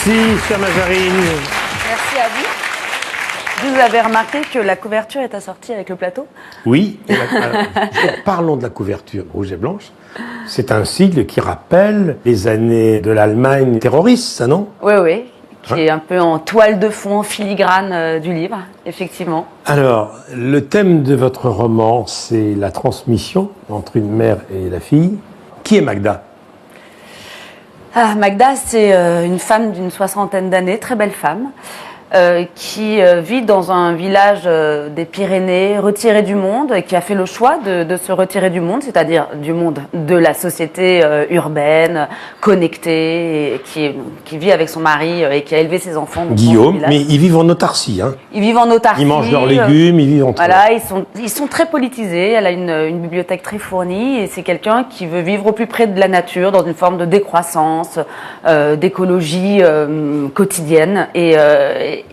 Merci, chère Mazarine. Merci à vous. Vous avez remarqué que la couverture est assortie avec le plateau? Oui, parlons de la couverture rouge et blanche. C'est un sigle qui rappelle les années de l'Allemagne terroriste, ça non? Oui, oui, qui est un peu en toile de fond, en filigrane du livre, effectivement. Alors, le thème de votre roman, c'est la transmission entre une mère et la fille. Qui est Magda? Magda, c'est une femme d'une 60aine d'années, très belle femme, qui vit dans un village des Pyrénées, retiré du monde, et qui a fait le choix de se retirer du monde, c'est-à-dire du monde de la société urbaine, connectée, et qui vit avec son mari et qui a élevé ses enfants. Guillaume, mais ils vivent en autarcie. Hein. Ils vivent en autarcie. Ils mangent leurs légumes, ils vivent entre eux. Voilà, ils sont très politisés. Elle a une bibliothèque très fournie et c'est quelqu'un qui veut vivre au plus près de la nature, dans une forme de décroissance, d'écologie quotidienne.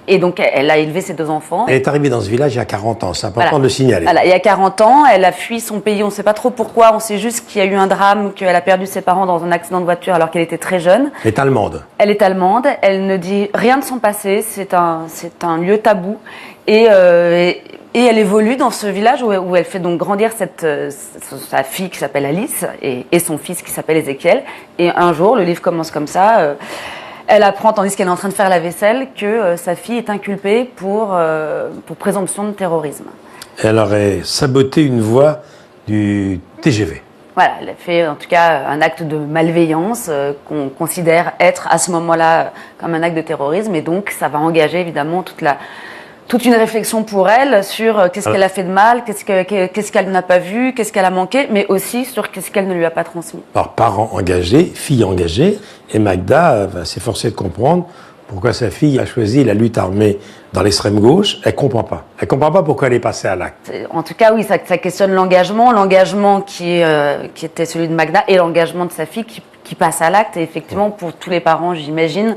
Et donc, elle a élevé ses deux enfants. Elle est arrivée dans ce village il y a 40 ans, c'est important de le signaler. Voilà, il y a 40 ans, elle a fui son pays, on ne sait pas trop pourquoi, on sait juste qu'il y a eu un drame, qu'elle a perdu ses parents dans un accident de voiture alors qu'elle était très jeune. Elle est allemande. Elle est allemande, elle ne dit rien de son passé, c'est un lieu tabou. Et elle évolue dans ce village où elle fait donc grandir sa fille qui s'appelle Alice et son fils qui s'appelle Ézéchiel. Et un jour, le livre commence comme ça. Elle apprend, tandis qu'elle est en train de faire la vaisselle, que sa fille est inculpée pour présomption de terrorisme. Elle aurait saboté une voie du TGV. Voilà, elle a fait en tout cas un acte de malveillance qu'on considère être à ce moment-là comme un acte de terrorisme. Et donc, ça va engager évidemment toute une réflexion pour elle sur qu'est-ce qu'elle a fait de mal, qu'est-ce qu'elle n'a pas vu, qu'est-ce qu'elle a manqué, mais aussi sur qu'est-ce qu'elle ne lui a pas transmis. Alors, parents engagés, filles engagées, et Magda va s'efforcer de comprendre pourquoi sa fille a choisi la lutte armée dans l'extrême gauche. Elle comprend pas. Elle comprend pas pourquoi elle est passée à l'acte. En tout cas, oui, ça questionne l'engagement qui était celui de Magda et l'engagement de sa fille qui passe à l'acte. Et effectivement, pour tous les parents, j'imagine,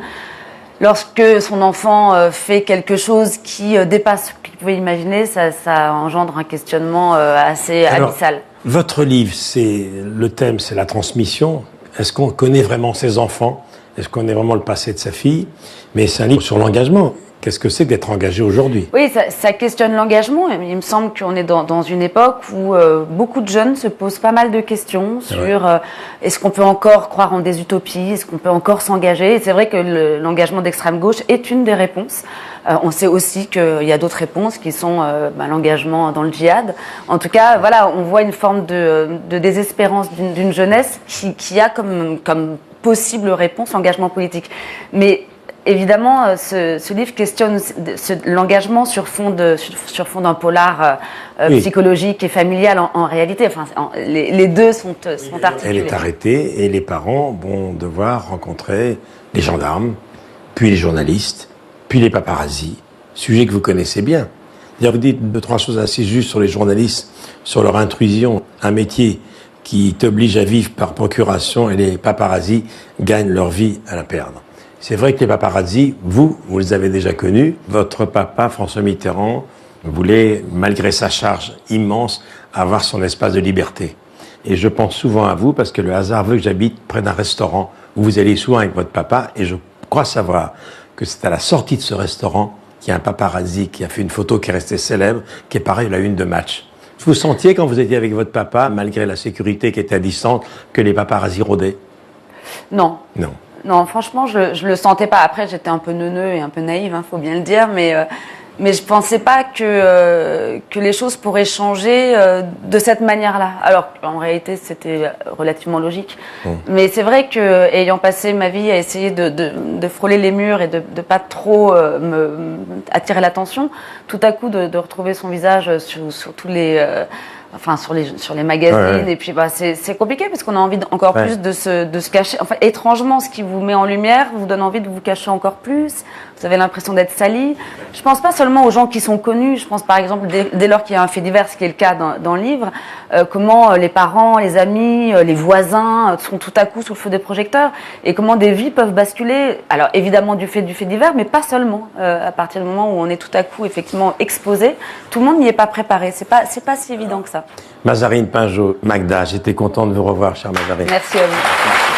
lorsque son enfant fait quelque chose qui dépasse ce qu'il pouvait imaginer, ça engendre un questionnement assez abyssal. Votre livre, le thème, c'est la transmission. Est-ce qu'on connaît vraiment ses enfants? Est-ce qu'on connaît vraiment le passé de sa fille? Mais c'est un livre sur l'engagement. Qu'est-ce que c'est d'être engagé aujourd'hui? Oui, ça questionne l'engagement. Il me semble qu'on est dans une époque où beaucoup de jeunes se posent pas mal de questions sur est-ce qu'on peut encore croire en des utopies, est-ce qu'on peut encore s'engager. Et c'est vrai que l'engagement d'extrême gauche est une des réponses. On sait aussi qu'il y a d'autres réponses qui sont l'engagement dans le djihad. En tout cas, voilà, on voit une forme de désespérance d'une jeunesse qui a comme possible réponse l'engagement politique. Mais évidemment, ce livre questionne l'engagement sur fond d'un polar psychologique et familial en réalité. Enfin, les deux sont articulés. Elle est arrêtée et les parents vont devoir rencontrer les gendarmes, puis les journalistes, puis les paparazzis, sujet que vous connaissez bien. D'ailleurs, vous dites 2-3 choses assez justes sur les journalistes, sur leur intrusion, un métier qui t'oblige à vivre par procuration et les paparazzis gagnent leur vie à la perdre. C'est vrai que les paparazzis, vous les avez déjà connus. Votre papa, François Mitterrand, voulait, malgré sa charge immense, avoir son espace de liberté. Et je pense souvent à vous parce que le hasard veut que j'habite près d'un restaurant où vous allez souvent avec votre papa et je crois savoir que c'est à la sortie de ce restaurant qu'il y a un paparazzi qui a fait une photo qui est restée célèbre, qui est pareil à la une de Match. Vous sentiez quand vous étiez avec votre papa, malgré la sécurité qui était à distance, que les paparazzis rôdaient? Non. Non. Non, franchement, je le sentais pas. Après, j'étais un peu neuneux et un peu naïve, faut bien le dire, mais je pensais pas que les choses pourraient changer de cette manière-là. Alors, en réalité, c'était relativement logique. Mais c'est vrai que, ayant passé ma vie à essayer de frôler les murs et de pas trop attirer l'attention, tout à coup de retrouver son visage sur tous les sur les magazines, et puis c'est compliqué parce qu'on a envie encore plus de se cacher. Enfin, étrangement, ce qui vous met en lumière vous donne envie de vous cacher encore plus. Vous avez l'impression d'être sali. Je pense pas seulement aux gens qui sont connus. Je pense par exemple dès lors qu'il y a un fait divers, ce qui est le cas dans le livre, comment les parents, les amis, les voisins sont tout à coup sous le feu des projecteurs et comment des vies peuvent basculer. Alors évidemment du fait divers, mais pas seulement. À partir du moment où on est tout à coup effectivement exposé, tout le monde n'y est pas préparé. C'est pas si évident que ça. Mazarine Pinjot, Magda, j'étais content de vous revoir, chère Mazarine. Merci à vous.